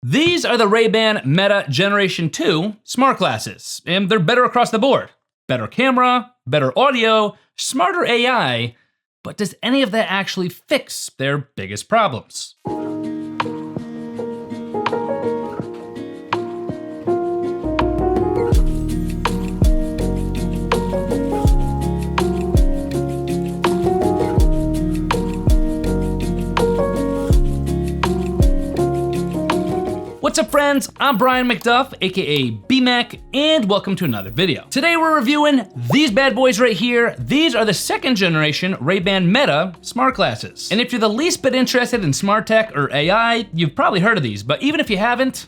These are the Rayban Meta Generation 2 smart glasses, and they're better across the board. Better camera, better audio, smarter AI, but does any of that actually fix their biggest problems? What's up, friends? I'm Brian McDuff, aka BMac, and welcome to another video. Today we're reviewing these bad boys right here. These are the second generation Rayban Meta smart glasses. And if you're the least bit interested in smart tech or AI, you've probably heard of these, but even if you haven't,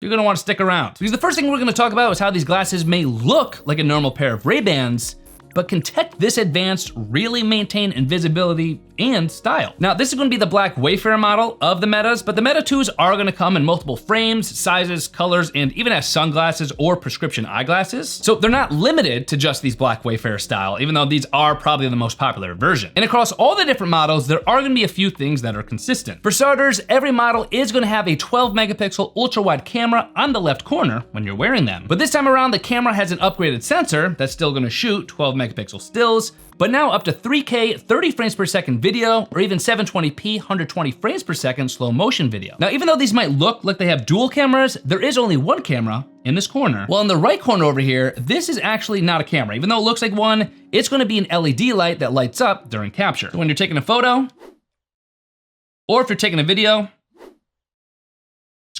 you're gonna wanna stick around. Because the first thing we're gonna talk about is how these glasses may look like a normal pair of Ray-Bans, but can tech this advanced really maintain invisibility and style? Now, this is gonna be the black Wayfarer model of the Metas, but the Meta 2s are gonna come in multiple frames, sizes, colors, and even as sunglasses or prescription eyeglasses. So they're not limited to just these black Wayfarer style, even though these are probably the most popular version. And across all the different models, there are gonna be a few things that are consistent. For starters, every model is gonna have a 12 megapixel ultra wide camera on the left corner when you're wearing them. But this time around, the camera has an upgraded sensor that's still gonna shoot 12 megapixel stills, but now up to 3K 30 frames per second video, or even 720p 120 frames per second slow motion video. Now, even though these might look like they have dual cameras, there is only one camera in this corner. Well, in the right corner over here, this is actually not a camera. Even though it looks like one, it's gonna be an LED light that lights up during capture. So when you're taking a photo, or if you're taking a video,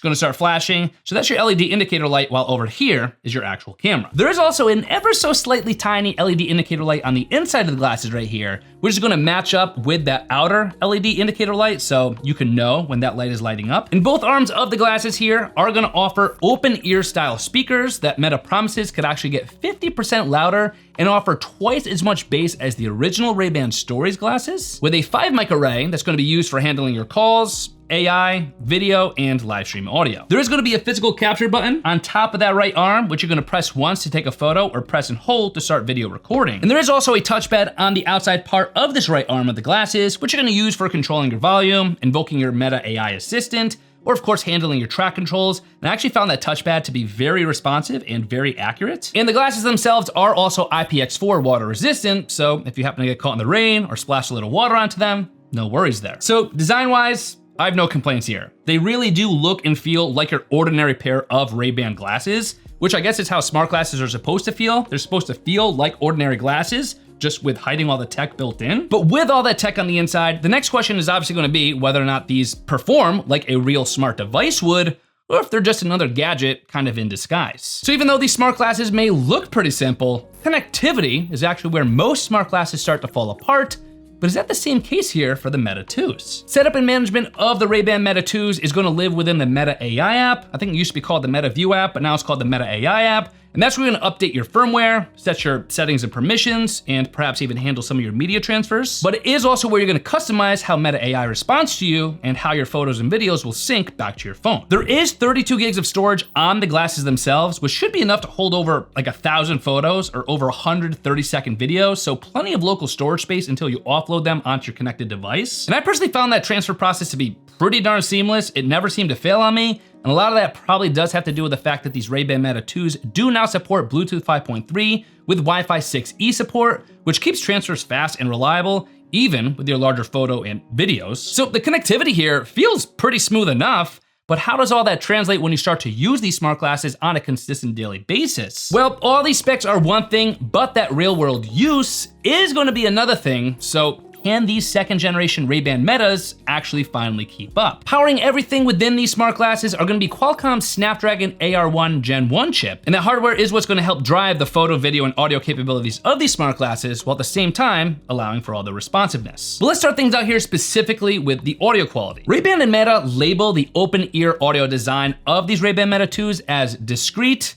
gonna start flashing. So that's your LED indicator light, while over here is your actual camera. There is also an ever so slightly tiny LED indicator light on the inside of the glasses right here, which is gonna match up with that outer LED indicator light, so you can know when that light is lighting up. And both arms of the glasses here are gonna offer open ear style speakers that Meta promises could actually get 50% louder and offer twice as much bass as the original Ray-Ban Stories glasses, with a 5 mic array that's gonna be used for handling your calls, AI, video, and live stream audio. There is gonna be a physical capture button on top of that right arm, which you're gonna press once to take a photo or press and hold to start video recording. And there is also a touchpad on the outside part of this right arm of the glasses, which you're gonna use for controlling your volume, invoking your Meta AI assistant, or of course handling your track controls. And I actually found that touchpad to be very responsive and very accurate. And the glasses themselves are also IPX4 water resistant, so if you happen to get caught in the rain or splash a little water onto them, no worries there. So design-wise, I have no complaints here. They really do look and feel like your ordinary pair of Ray-Ban glasses, which I guess is how smart glasses are supposed to feel. They're supposed to feel like ordinary glasses, just with hiding all the tech built in. But with all that tech on the inside, the next question is obviously gonna be whether or not these perform like a real smart device would, or if they're just another gadget kind of in disguise. So even though these smart glasses may look pretty simple, connectivity is actually where most smart glasses start to fall apart. But is that the same case here for the Meta 2s? Setup and management of the Ray-Ban Meta 2s is gonna live within the Meta AI app. I think it used to be called the Meta View app, but now it's called the Meta AI app. And that's where you're gonna update your firmware, set your settings and permissions, and perhaps even handle some of your media transfers. But it is also where you're gonna customize how Meta AI responds to you and how your photos and videos will sync back to your phone. There is 32 gigs of storage on the glasses themselves, which should be enough to hold over like 1,000 photos or over 130-second videos, so plenty of local storage space until you offload them onto your connected device. And I personally found that transfer process to be pretty darn seamless. It never seemed to fail on me. And a lot of that probably does have to do with the fact that these Ray-Ban Meta 2s do now support Bluetooth 5.3 with Wi-Fi 6E support, which keeps transfers fast and reliable, even with your larger photo and videos. So the connectivity here feels pretty smooth enough, but how does all that translate when you start to use these smart glasses on a consistent daily basis? Well, all these specs are one thing, but that real world use is gonna be another thing. So can these second generation Ray-Ban Metas actually finally keep up? Powering everything within these smart glasses are gonna be Qualcomm's Snapdragon AR1 Gen 1 chip. And that hardware is what's gonna help drive the photo, video, and audio capabilities of these smart glasses, while at the same time allowing for all the responsiveness. But let's start things out here specifically with the audio quality. Ray-Ban and Meta label the open ear audio design of these Ray-Ban Meta 2s as discreet,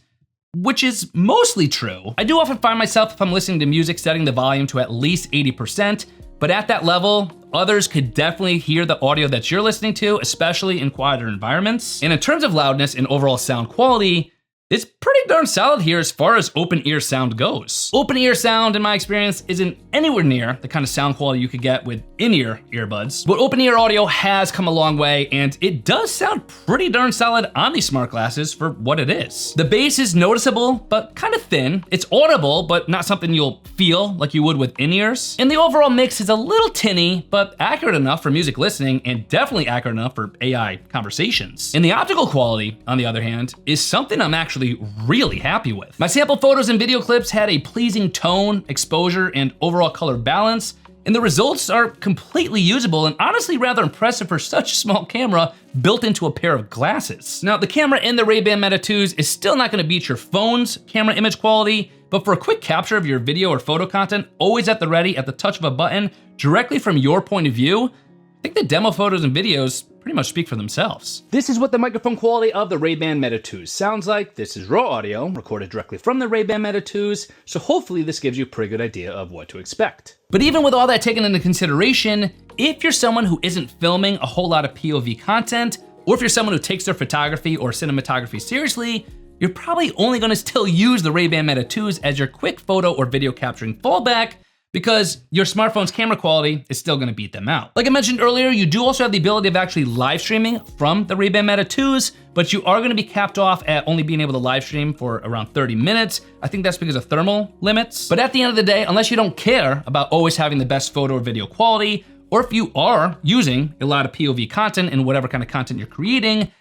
which is mostly true. I do often find myself, if I'm listening to music, setting the volume to at least 80%, but at that level, others could definitely hear the audio that you're listening to, especially in quieter environments. And in terms of loudness and overall sound quality, It's pretty darn solid here as far as open ear sound goes. Open ear sound, in my experience, isn't anywhere near the kind of sound quality you could get with in-ear earbuds, but open ear audio has come a long way, and it does sound pretty darn solid on these smart glasses for what it is. The bass is noticeable, but kind of thin. It's audible, but not something you'll feel like you would with in-ears. And the overall mix is a little tinny, but accurate enough for music listening, and definitely accurate enough for AI conversations. And the optical quality, on the other hand, is something I'm actually really happy with. My sample photos and video clips had a pleasing tone, exposure, and overall color balance, and the results are completely usable and honestly rather impressive for such a small camera built into a pair of glasses. Now, the camera in the Ray-Ban Meta 2s is still not gonna beat your phone's camera image quality, but for a quick capture of your video or photo content, always at the ready at the touch of a button, directly from your point of view, I think the demo photos and videos pretty much speak for themselves. This is what the microphone quality of the Ray-Ban Meta 2s sounds like. This is raw audio recorded directly from the Ray-Ban Meta 2s, so hopefully this gives you a pretty good idea of what to expect. But even with all that taken into consideration, if you're someone who isn't filming a whole lot of POV content, or if you're someone who takes their photography or cinematography seriously, you're probably only gonna still use the Ray-Ban Meta 2s as your quick photo or video capturing fallback, because your smartphone's camera quality is still gonna beat them out. Like I mentioned earlier, you do also have the ability of actually live streaming from the Ray-Ban Meta 2s, but you are gonna be capped off at only being able to live stream for around 30 minutes. I think that's because of thermal limits. But at the end of the day, unless you don't care about always having the best photo or video quality, or if you are using a lot of POV content in whatever kind of content you're creating,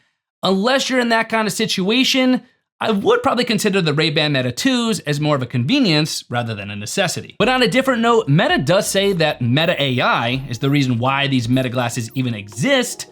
unless you're in that kind of situation, I would probably consider the Ray-Ban Meta 2s as more of a convenience rather than a necessity. But on a different note, Meta does say that Meta AI is the reason why these Meta glasses even exist.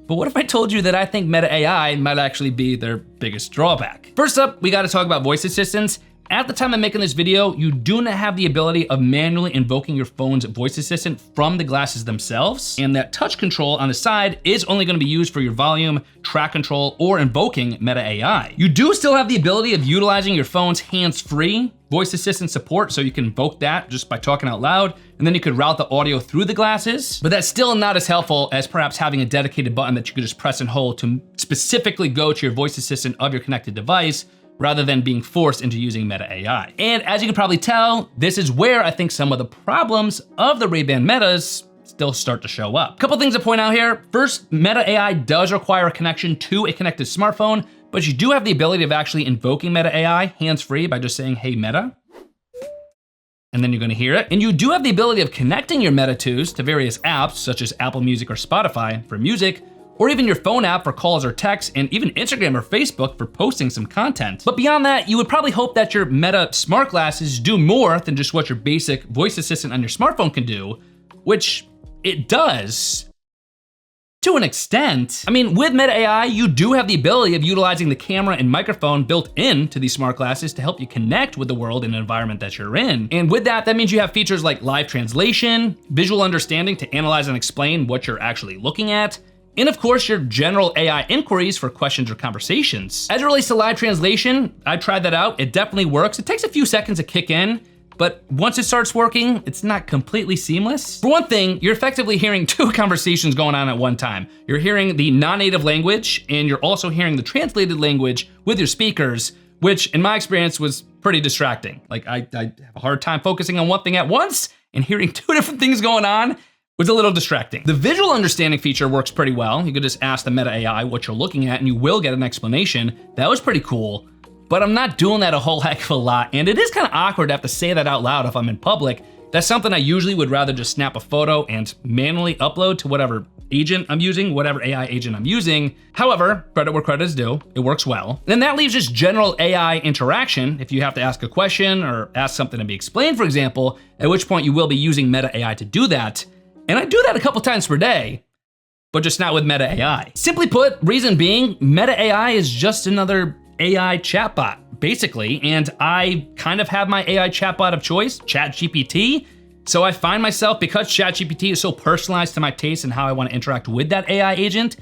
But what if I told you that I think Meta AI might actually be their biggest drawback? First up, we gotta talk about voice assistants. At the time of making this video, you do not have the ability of manually invoking your phone's voice assistant from the glasses themselves, and that touch control on the side is only gonna be used for your volume, track control, or invoking Meta AI. You do still have the ability of utilizing your phone's hands-free voice assistant support, so you can invoke that just by talking out loud, and then you could route the audio through the glasses, but that's still not as helpful as perhaps having a dedicated button that you could just press and hold to specifically go to your voice assistant of your connected device, rather than being forced into using Meta AI. And as you can probably tell, this is where I think some of the problems of the Ray-Ban Metas still start to show up. Couple things to point out here. First, Meta AI does require a connection to a connected smartphone, but you do have the ability of actually invoking Meta AI hands-free by just saying, "Hey Meta," and then you're gonna hear it. And you do have the ability of connecting your Meta 2s to various apps, such as Apple Music or Spotify for music, or even your phone app for calls or texts, and even Instagram or Facebook for posting some content. But beyond that, you would probably hope that your Meta smart glasses do more than just what your basic voice assistant on your smartphone can do, which it does to an extent. I mean, with Meta AI, you do have the ability of utilizing the camera and microphone built into these smart glasses to help you connect with the world in an environment that you're in. And with that means you have features like live translation, visual understanding to analyze and explain what you're actually looking at, and of course, your general AI inquiries for questions or conversations. As it relates to live translation, I tried that out. It definitely works. It takes a few seconds to kick in, but once it starts working, it's not completely seamless. For one thing, you're effectively hearing two conversations going on at one time. You're hearing the non-native language, and you're also hearing the translated language with your speakers, which in my experience was pretty distracting. Like I have a hard time focusing on one thing at once, and hearing two different things going on was a little distracting. The visual understanding feature works pretty well. You could just ask the Meta AI what you're looking at and you will get an explanation. That was pretty cool, but I'm not doing that a whole heck of a lot, and it is kind of awkward to have to say that out loud if I'm in public. That's something I usually would rather just snap a photo and manually upload to whatever agent I'm using, whatever AI agent I'm using. However, credit where credit is due, it works well. And that leaves just general AI interaction. If you have to ask a question or ask something to be explained, for example, at which point you will be using Meta AI to do that. And I do that a couple times per day, but just not with Meta AI. Simply put, reason being, Meta AI is just another AI chatbot, basically, and I kind of have my AI chatbot of choice, ChatGPT. So I find myself, because ChatGPT is so personalized to my taste and how I want to interact with that AI agent,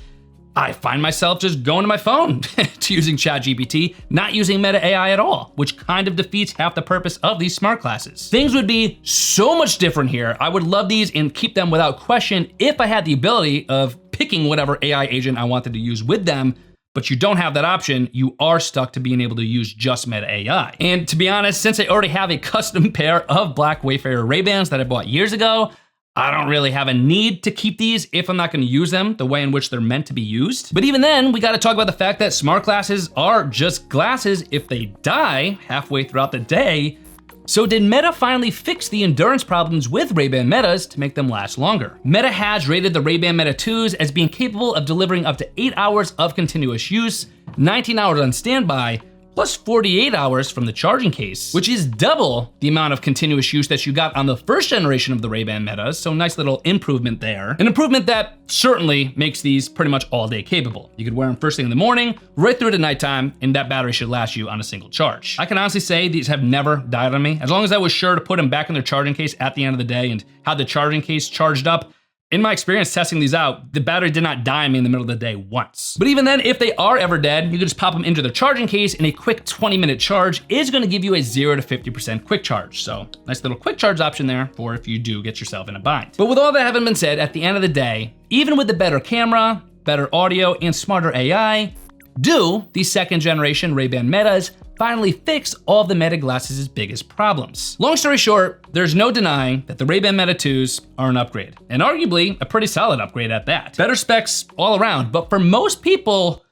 I find myself just going to my phone to using ChatGPT, not using Meta AI at all, which kind of defeats half the purpose of these smart glasses. Things would be so much different here. I would love these and keep them without question if I had the ability of picking whatever AI agent I wanted to use with them, but you don't have that option, you are stuck to being able to use just Meta AI. And to be honest, since I already have a custom pair of black Wayfarer Ray-Bans that I bought years ago, I don't really have a need to keep these if I'm not gonna use them the way in which they're meant to be used. But even then, we gotta talk about the fact that smart glasses are just glasses if they die halfway throughout the day. So did Meta finally fix the endurance problems with Ray-Ban Metas to make them last longer? Meta has rated the Ray-Ban Meta 2s as being capable of delivering up to 8 hours of continuous use, 19 hours on standby, plus 48 hours from the charging case, which is double the amount of continuous use that you got on the first generation of the Ray-Ban Metas, so nice little improvement there. An improvement that certainly makes these pretty much all day capable. You could wear them first thing in the morning, right through to nighttime, and that battery should last you on a single charge. I can honestly say these have never died on me. As long as I was sure to put them back in their charging case at the end of the day and had the charging case charged up, in my experience testing these out, the battery did not die on me in the middle of the day once. But even then, if they are ever dead, you can just pop them into their charging case and a quick 20-minute charge is gonna give you a 0 to 50% quick charge. So nice little quick charge option there for if you do get yourself in a bind. But with all that having been said, at the end of the day, even with the better camera, better audio, and smarter AI, do these second generation Ray-Ban Metas finally fix all of the Meta glasses' biggest problems? Long story short, there's no denying that the Ray-Ban Meta 2s are an upgrade, and arguably a pretty solid upgrade at that. Better specs all around, but for most people,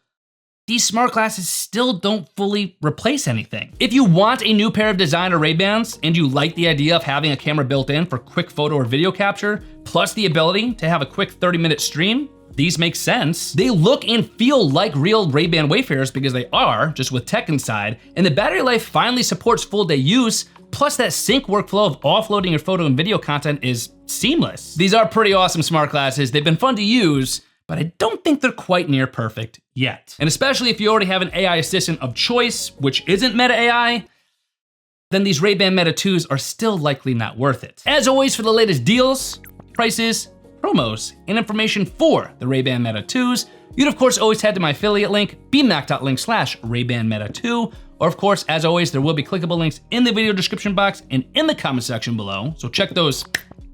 these smart glasses still don't fully replace anything. If you want a new pair of designer Ray-Bans and you like the idea of having a camera built in for quick photo or video capture, plus the ability to have a quick 30-minute stream, these make sense. They look and feel like real Ray-Ban Wayfarers because they are, just with tech inside, and the battery life finally supports full day use, plus that sync workflow of offloading your photo and video content is seamless. These are pretty awesome smart glasses. They've been fun to use, but I don't think they're quite near perfect yet. And especially if you already have an AI assistant of choice, which isn't Meta AI, then these Ray-Ban Meta 2s are still likely not worth it. As always, for the latest deals, prices, promos, and information for the Ray-Ban Meta 2s, you'd of course always head to my affiliate link, bmac.link/Ray-Ban Meta 2, or of course, as always, there will be clickable links in the video description box and in the comment section below, so check those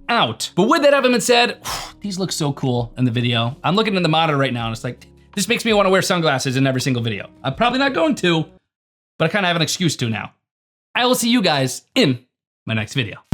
out. But with that having been said, these look so cool in the video. I'm looking in the monitor right now and it's like, this makes me wanna wear sunglasses in every single video. I'm probably not going to, but I kinda have an excuse to now. I will see you guys in my next video.